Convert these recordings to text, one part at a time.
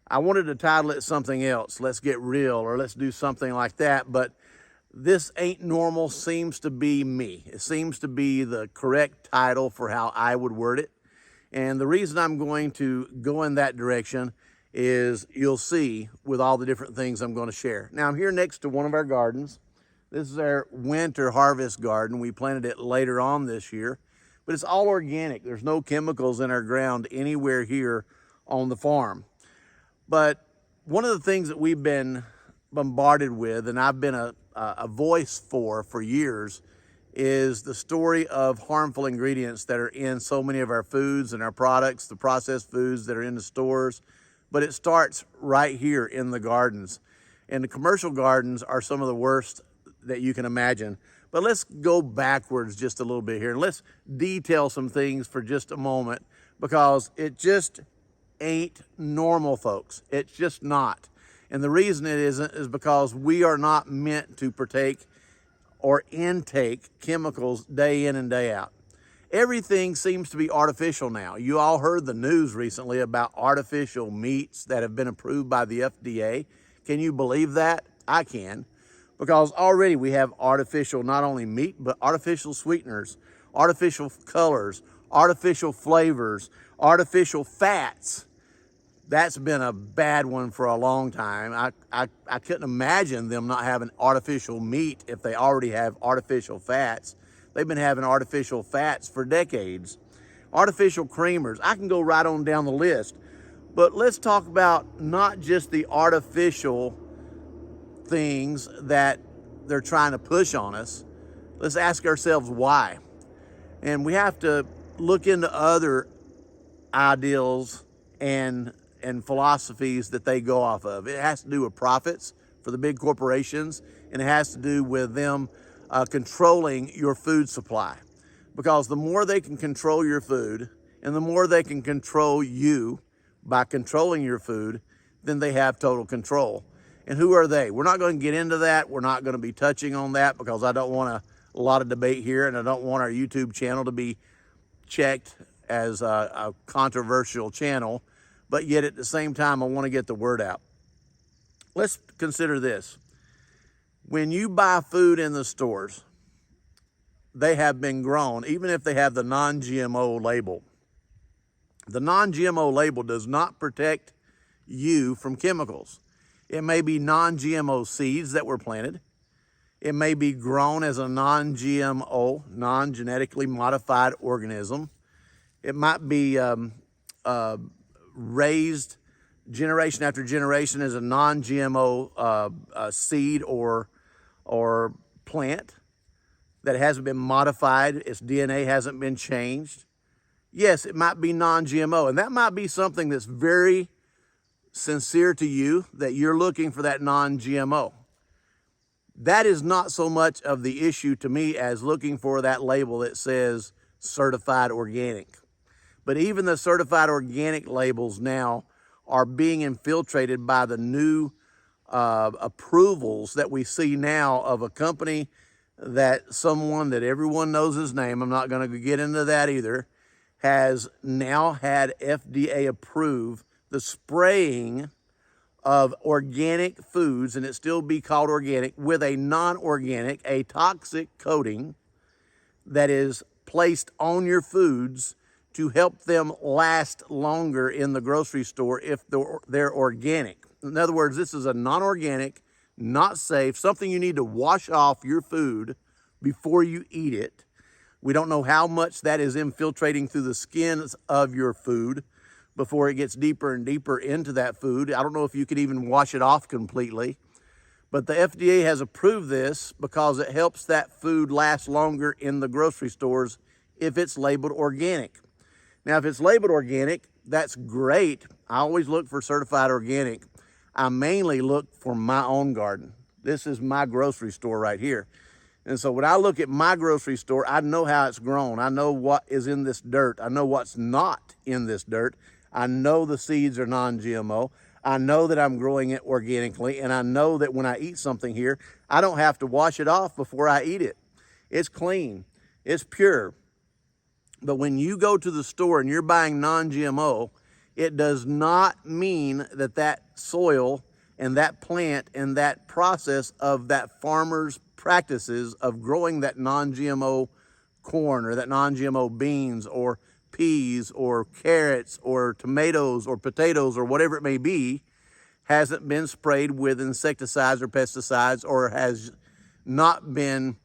I wanted to title it something else, Let's Get Real, or let's do something like that, but this ain't normal seems to be me. It seems to be the correct title for how I would word it. And the reason I'm going to go in that direction is you'll see with all the different things I'm going to share. Now, I'm here next to one of our gardens. This is our winter harvest garden. We planted it later on this year, but it's all organic. There's no chemicals in our ground anywhere here on the farm. But one of the things that we've been bombarded with, and I've been a voice for years, is the story of harmful ingredients that are in so many of our foods and our products, the processed foods that are in the stores. But it starts right here in the gardens. And the commercial gardens are some of the worst that you can imagine. But let's go backwards just a little bit here. And let's detail some things for just a moment, because it just ain't normal, folks. It's just not. And the reason it isn't is because we are not meant to partake or intake chemicals day in and day out. Everything seems to be artificial now. You all heard the news recently about artificial meats that have been approved by the FDA. Can you believe that? I can, because already we have artificial, not only meat, but artificial sweeteners, artificial colors, artificial flavors, artificial fats. That's been a bad one for a long time. I couldn't imagine them not having artificial meat if they already have artificial fats. They've been having artificial fats for decades. Artificial creamers, I can go right on down the list. But let's talk about not just the artificial things that they're trying to push on us. Let's ask ourselves why. And we have to look into other ideals and philosophies that they go off of. It has to do with profits for the big corporations, and it has to do with them controlling your food supply. Because the more they can control your food, and the more they can control you by controlling your food, then they have total control. And who are they? We're not going to get into that. We're not going to be touching on that, because I don't want a lot of debate here, and I don't want our YouTube channel to be checked as a controversial channel. But yet at the same time, I want to get the word out. Let's consider this. When you buy food in the stores, they have been grown, even if they have the non-GMO label. The non-GMO label does not protect you from chemicals. It may be non-GMO seeds that were planted. It may be grown as a non-GMO, non-genetically modified organism. It might be raised generation after generation as a non-GMO seed or plant that hasn't been modified, its DNA hasn't been changed. Yes, it might be non-GMO, and that might be something that's very sincere to you, that you're looking for that non-GMO. That is not so much of the issue to me as looking for that label that says certified organic. But even the certified organic labels now are being infiltrated by the new approvals that we see now of a company that someone that everyone knows his name, I'm not going to get into that either, has now had FDA approve the spraying of organic foods, and it still be called organic, with a non-organic, a toxic coating that is placed on your foods to help them last longer in the grocery store if they're organic. In other words, this is a non-organic, not safe, something you need to wash off your food before you eat it. We don't know how much that is infiltrating through the skins of your food before it gets deeper and deeper into that food. I don't know if you could even wash it off completely. But the FDA has approved this because it helps that food last longer in the grocery stores if it's labeled organic. Now, if it's labeled organic, that's great. I always look for certified organic. I mainly look for my own garden. This is my grocery store right here. And so when I look at my grocery store, I know how it's grown. I know what is in this dirt. I know what's not in this dirt. I know the seeds are non-GMO. I know that I'm growing it organically. And I know that when I eat something here, I don't have to wash it off before I eat it. It's clean. It's pure. But when you go to the store and you're buying non-GMO, it does not mean that that soil and that plant and that process of that farmer's practices of growing that non-GMO corn or that non-GMO beans or peas or carrots or tomatoes or potatoes or whatever it may be hasn't been sprayed with insecticides or pesticides, or has not been,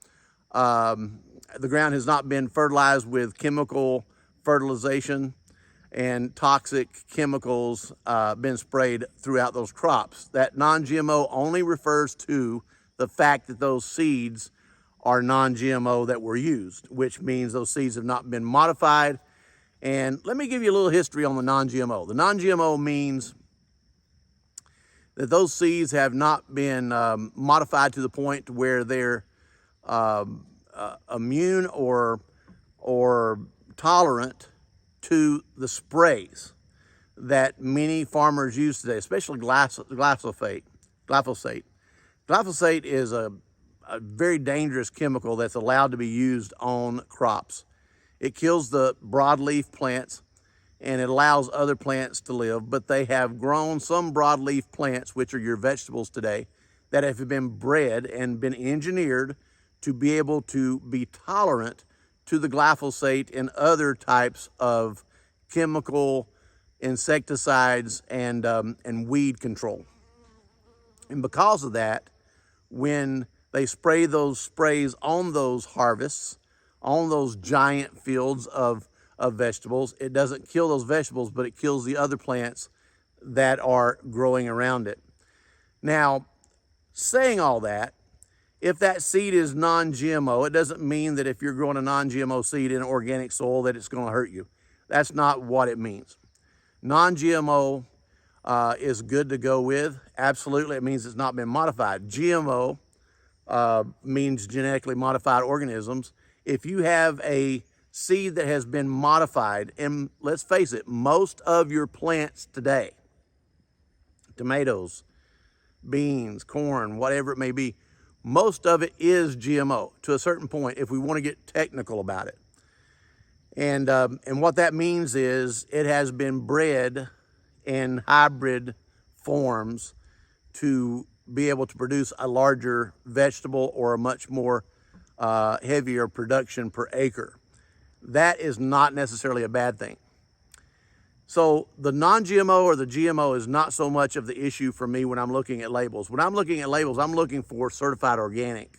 the ground has not been fertilized with chemical fertilization and toxic chemicals been sprayed throughout those crops. That non-GMO only refers to the fact that those seeds are non-GMO that were used, which means those seeds have not been modified. And let me give you a little history on the non-GMO. The non-GMO means that those seeds have not been modified to the point to where they're immune or tolerant to the sprays that many farmers use today, especially glyphosate. Glyphosate is a very dangerous chemical that's allowed to be used on crops. It kills the broadleaf plants and it allows other plants to live, but they have grown some broadleaf plants, which are your vegetables today, that have been bred and been engineered to be able to be tolerant to the glyphosate and other types of chemical insecticides and weed control. And because of that, when they spray those sprays on those harvests, on those giant fields of vegetables, it doesn't kill those vegetables, but it kills the other plants that are growing around it. Now, saying all that, if that seed is non-GMO, it doesn't mean that if you're growing a non-GMO seed in organic soil that it's going to hurt you. That's not what it means. Non-GMO is good to go with. Absolutely, it means it's not been modified. GMO means genetically modified organisms. If you have a seed that has been modified, and let's face it, most of your plants today, tomatoes, beans, corn, whatever it may be, most of it is GMO to a certain point if we want to get technical about it. And what that means is it has been bred in hybrid forms to be able to produce a larger vegetable or a much more heavier production per acre. That is not necessarily a bad thing. So the non-GMO or the GMO is not so much of the issue for me when I'm looking at labels. When I'm looking at labels, I'm looking for certified organic.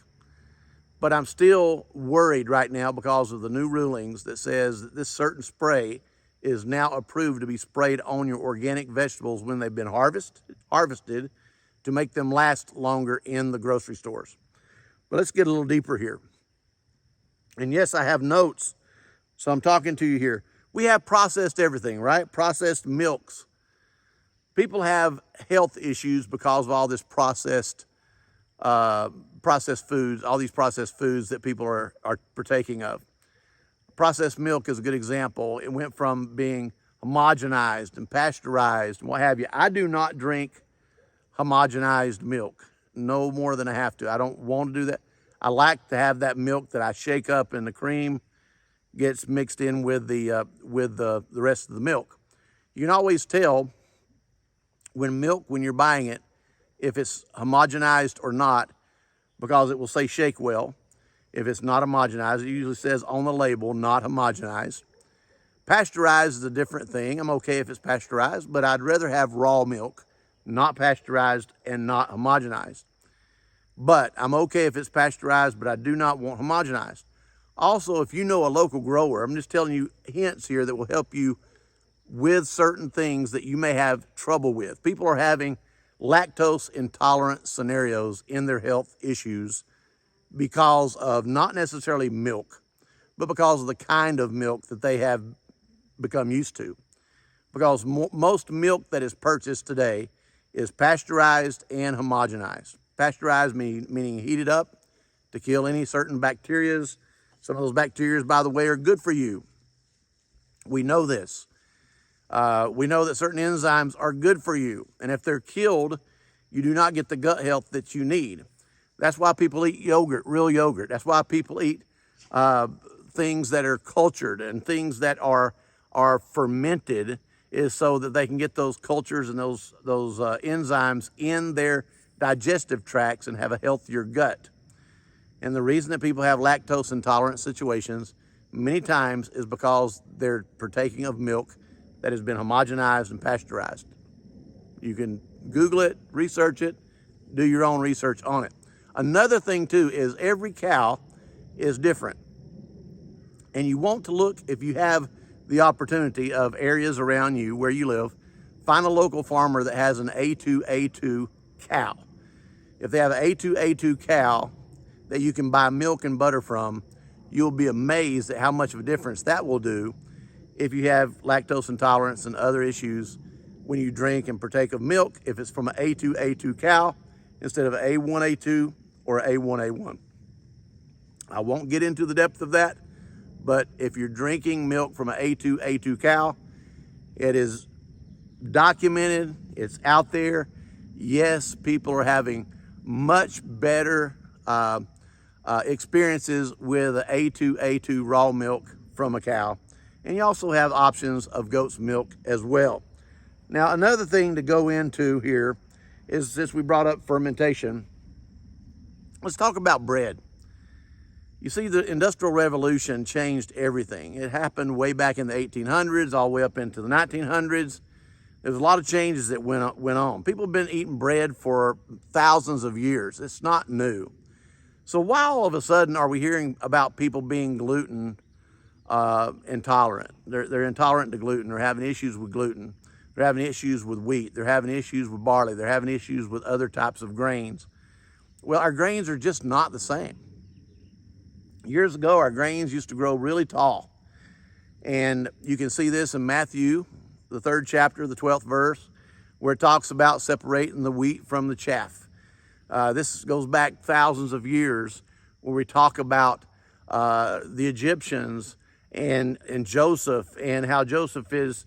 But I'm still worried right now because of the new rulings that says that this certain spray is now approved to be sprayed on your organic vegetables when they've been harvested to make them last longer in the grocery stores. But let's get a little deeper here. And yes, I have notes, so I'm talking to you here. We have processed everything, right? Processed milks. People have health issues because of all this processed foods, all these processed foods that people are partaking of. Processed milk is a good example. It went from being homogenized and pasteurized and what have you. I do not drink homogenized milk, no more than I have to. I don't want to do that. I like to have that milk that I shake up and the cream gets mixed in with the rest of the milk. You can always tell when you're buying it, if it's homogenized or not, because it will say shake well. If it's not homogenized, it usually says on the label, not homogenized. Pasteurized is a different thing. I'm okay if it's pasteurized, but I'd rather have raw milk, not pasteurized and not homogenized. But I'm okay if it's pasteurized, but I do not want homogenized. Also, if you know a local grower, I'm just telling you hints here that will help you with certain things that you may have trouble with. People are having lactose intolerant scenarios in their health issues because of not necessarily milk, but because of the kind of milk that they have become used to. Because most milk that is purchased today is pasteurized and homogenized. Pasteurized meaning heated up to kill any certain bacteria. Some of those bacteria, by the way, are good for you. We know this. We know that certain enzymes are good for you. And if they're killed, you do not get the gut health that you need. That's why people eat yogurt, real yogurt. That's why people eat things that are cultured and things that are fermented is so that they can get those cultures and those enzymes in their digestive tracts and have a healthier gut. And the reason that people have lactose intolerant situations many times is because they're partaking of milk that has been homogenized and pasteurized. You can Google it, research it, do your own research on it. Another thing too is every cow is different. And you want to look, if you have the opportunity of areas around you where you live, find a local farmer that has an A2A2 cow. If they have an A2A2 cow that you can buy milk and butter from, you'll be amazed at how much of a difference that will do if you have lactose intolerance and other issues when you drink and partake of milk, if it's from an A2A2 cow instead of an A1A2 or A1A1. I won't get into the depth of that, but if you're drinking milk from an A2A2 cow, it is documented, it's out there. Yes, people are having much better experiences with an A2A2 raw milk from a cow. And you also have options of goat's milk as well. Now, another thing to go into here is, since we brought up fermentation, let's talk about bread. You see, the Industrial Revolution changed everything. It happened way back in the 1800s, all the way up into the 1900s. There's a lot of changes that went on. People have been eating bread for thousands of years. It's not new. So why all of a sudden are we hearing about people being gluten intolerant? They're intolerant to gluten. They're having issues with gluten. They're having issues with wheat. They're having issues with barley. They're having issues with other types of grains. Well, our grains are just not the same. Years ago, our grains used to grow really tall. And you can see this in Matthew, the 3rd chapter, the 12th verse, where it talks about separating the wheat from the chaff. This goes back thousands of years, where we talk about the Egyptians and Joseph, and how Joseph is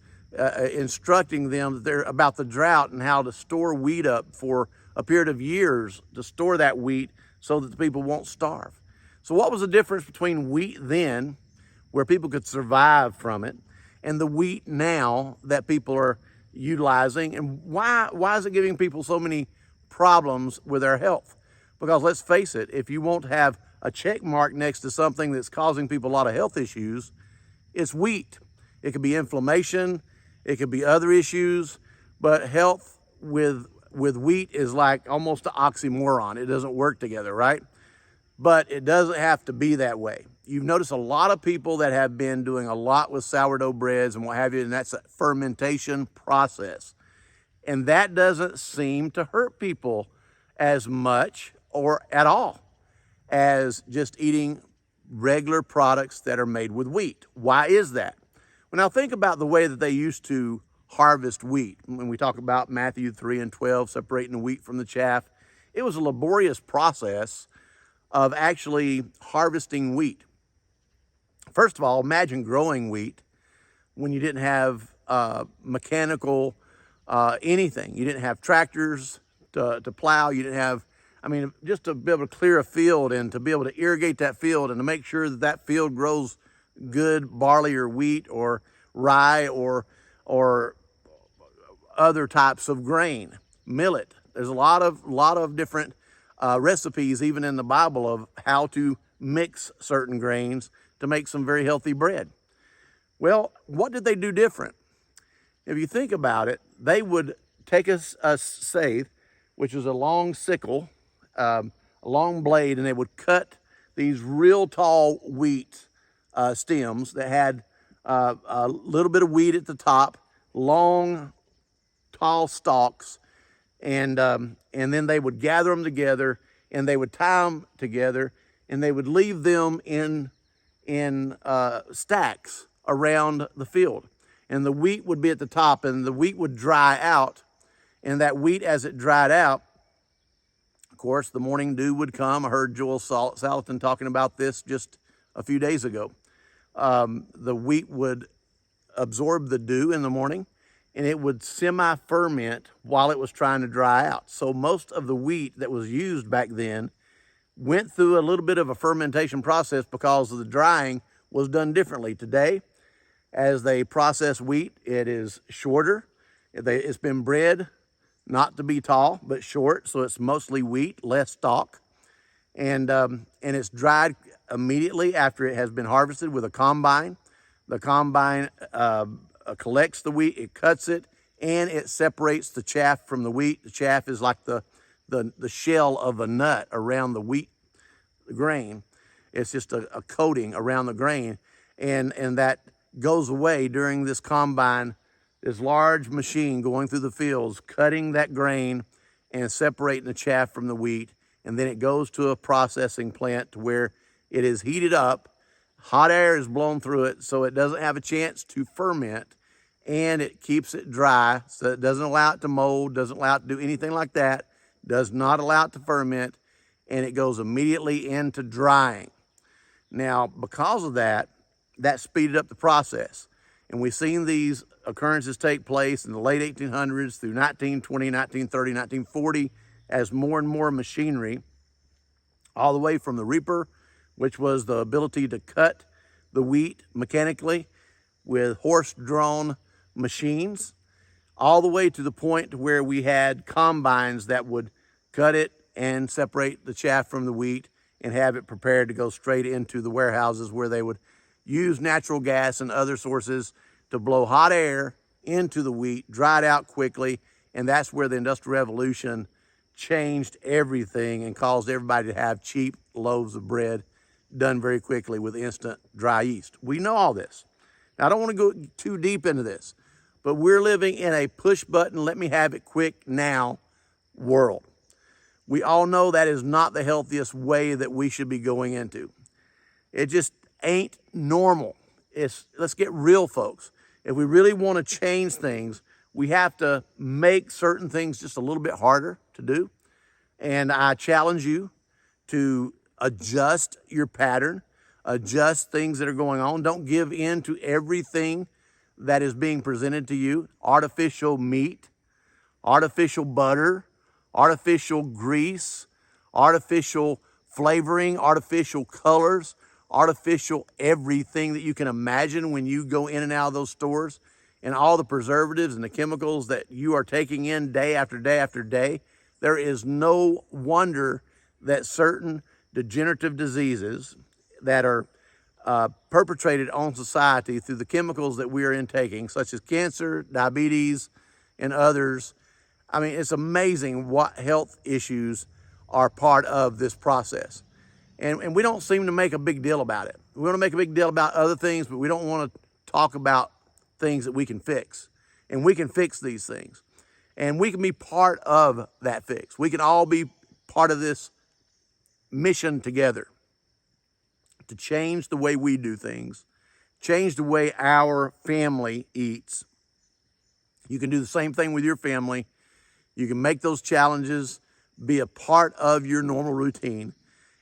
instructing them about the drought and how to store wheat up for a period of years, to store that wheat so that the people won't starve. So what was the difference between wheat then, where people could survive from it, and the wheat now that people are utilizing? And why is it giving people so many problems with their health? Because let's face it, if you won't have a check mark next to something that's causing people a lot of health issues, it's wheat. It could be inflammation, it could be other issues, but health with wheat is like almost an oxymoron. It doesn't work together, right? But it doesn't have to be that way. You've noticed a lot of people that have been doing a lot with sourdough breads and what have you, and that's a fermentation process. And that doesn't seem to hurt people as much or at all as just eating regular products that are made with wheat. Why is that? Well, now think about the way that they used to harvest wheat. When we talk about Matthew 3 and 12, separating the wheat from the chaff, it was a laborious process of actually harvesting wheat. First of all, imagine growing wheat when you didn't have mechanical anything. You didn't have tractors to plow. You didn't have, just to be able to clear a field and to be able to irrigate that field and to make sure that that field grows good barley or wheat or rye or other types of grain, millet. There's a lot of different recipes, even in the Bible, of how to mix certain grains to make some very healthy bread. Well, what did they do different? If you think about it, they would take a scythe, which is a long sickle, a long blade, and they would cut these real tall wheat stems that had a little bit of wheat at the top, long, tall stalks, and then they would gather them together and they would tie them together and they would leave them in stacks around the field. And the wheat would be at the top and the wheat would dry out. And that wheat, as it dried out, of course, the morning dew would come. I heard Joel Salatin talking about this just a few days ago. The wheat would absorb the dew in the morning and it would semi-ferment while it was trying to dry out. So most of the wheat that was used back then went through a little bit of a fermentation process because of the drying was done differently. Today, As they process wheat, it is shorter. It's been bred not to be tall, but short, so it's mostly wheat, less stalk. And it's dried immediately after it has been harvested with a combine. The combine collects the wheat, it cuts it, and it separates the chaff from the wheat. The chaff is like the shell of a nut around the wheat grain. It's just a coating around the grain, and that goes away during this combine, this large machine going through the fields, cutting that grain and separating the chaff from the wheat. And then it goes to a processing plant to where it is heated up. Hot air is blown through it so it doesn't have a chance to ferment, and it keeps it dry so it doesn't allow it to mold, doesn't allow it to do anything like that, does not allow it to ferment, and it goes immediately into drying. Now, because of that, that speeded up the process. And we've seen these occurrences take place in the late 1800s through 1920, 1930, 1940, as more and more machinery, all the way from the reaper, which was the ability to cut the wheat mechanically with horse-drawn machines, all the way to the point where we had combines that would cut it and separate the chaff from the wheat and have it prepared to go straight into the warehouses where they would use natural gas and other sources to blow hot air into the wheat, dry it out quickly, and that's where the Industrial Revolution changed everything and caused everybody to have cheap loaves of bread done very quickly with instant dry yeast. We know all this. Now, I don't want to go too deep into this, but we're living in a push button, let me have it quick now world. We all know that is not the healthiest way that we should be going into. It just ain't normal. Let's get real, folks. If we really want to change things, we have to make certain things just a little bit harder to do. And I challenge you to adjust your pattern, adjust things that are going on. Don't give in to everything that is being presented to you. Artificial meat, artificial butter, artificial grease, artificial flavoring, artificial colors, artificial everything that you can imagine when you go in and out of those stores, and all the preservatives and the chemicals that you are taking in day after day after day. There is no wonder that certain degenerative diseases that are perpetrated on society through the chemicals that we are intaking, such as cancer, diabetes, and others. I mean, it's amazing what health issues are part of this process. And we don't seem to make a big deal about it. We want to make a big deal about other things, but we don't want to talk about things that we can fix. And we can fix these things. And we can be part of that fix. We can all be part of this mission together to change the way we do things, change the way our family eats. You can do the same thing with your family. You can make those challenges be a part of your normal routine.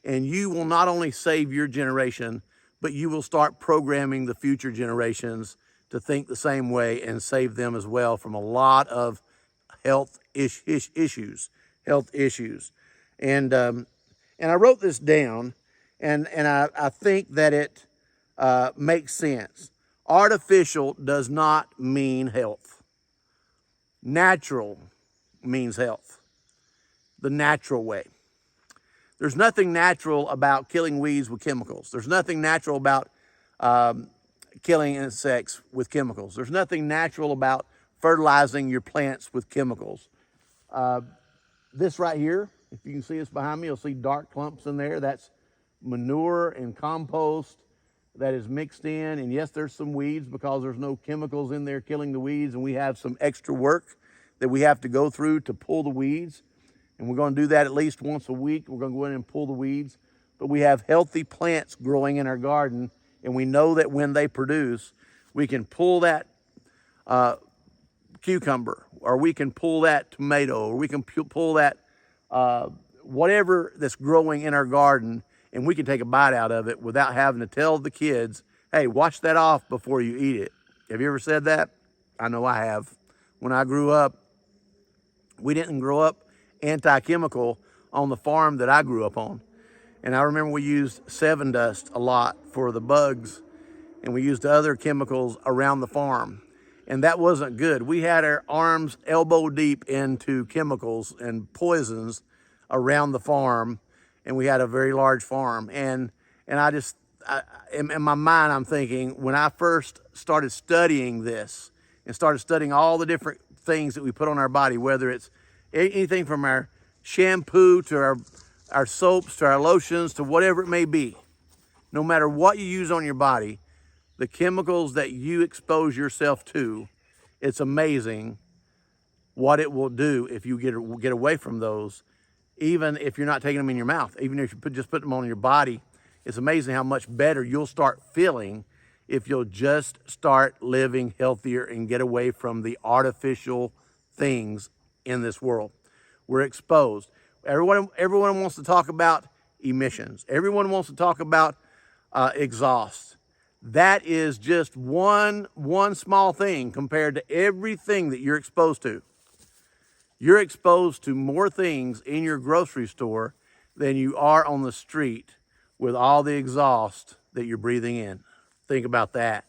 And you will not only save your generation, but you will start programming the future generations to think the same way and save them as well from a lot of health issues. And I wrote this down, and I think that it makes sense. Artificial does not mean health. Natural means health. The natural way. There's nothing natural about killing weeds with chemicals. There's nothing natural about killing insects with chemicals. There's nothing natural about fertilizing your plants with chemicals. This right here, if you can see this behind me, you'll see dark clumps in there. That's manure and compost that is mixed in. And yes, there's some weeds because there's no chemicals in there killing the weeds, and we have some extra work that we have to go through to pull the weeds. And we're going to do that at least once a week. We're going to go in and pull the weeds. But we have healthy plants growing in our garden, and we know that when they produce, we can pull that cucumber, or we can pull that tomato, or we can pull that whatever that's growing in our garden, and we can take a bite out of it without having to tell the kids, hey, wash that off before you eat it. Have you ever said that? I know I have. When I grew up, we didn't grow up anti-chemical on the farm that I grew up on. And I remember we used 7 Dust a lot for the bugs and we used other chemicals around the farm. And that wasn't good. We had our arms elbow deep into chemicals and poisons around the farm, and we had a very large farm. And in my mind, I'm thinking, when I first started studying this and started studying all the different things that we put on our body, whether it's anything from our shampoo to our soaps to our lotions to whatever it may be, no matter what you use on your body, the chemicals that you expose yourself to, it's amazing what it will do if you get away from those, even if you're not taking them in your mouth, even if you just put them on your body. It's amazing how much better you'll start feeling if you'll just start living healthier and get away from the artificial things in this world. We're exposed. Everyone wants to talk about emissions. Everyone wants to talk about exhaust. That is just one small thing compared to everything that you're exposed to. You're exposed to more things in your grocery store than you are on the street with all the exhaust that you're breathing in. Think about that.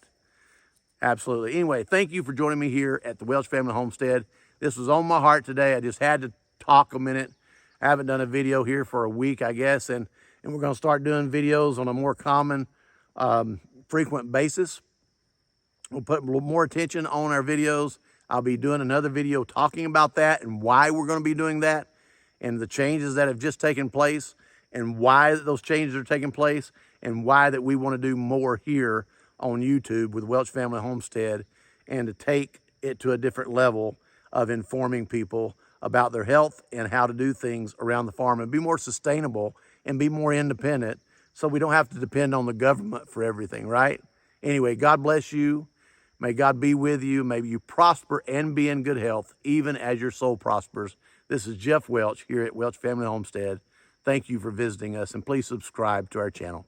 Absolutely. Anyway, thank you for joining me here at the Welch Family Homestead. This was on my heart today. I just had to talk a minute. I haven't done a video here for a week, I guess, and we're going to start doing videos on a more common, frequent basis. We'll put more attention on our videos. I'll be doing another video talking about that and why we're going to be doing that and the changes that have just taken place and why those changes are taking place and why that we want to do more here on YouTube with Welch Family Homestead and to take it to a different level of informing people about their health and how to do things around the farm and be more sustainable and be more independent so we don't have to depend on the government for everything, right? Anyway, God bless you. May God be with you. May you prosper and be in good health, even as your soul prospers. This is Jeff Welch here at Welch Family Homestead. Thank you for visiting us, and please subscribe to our channel.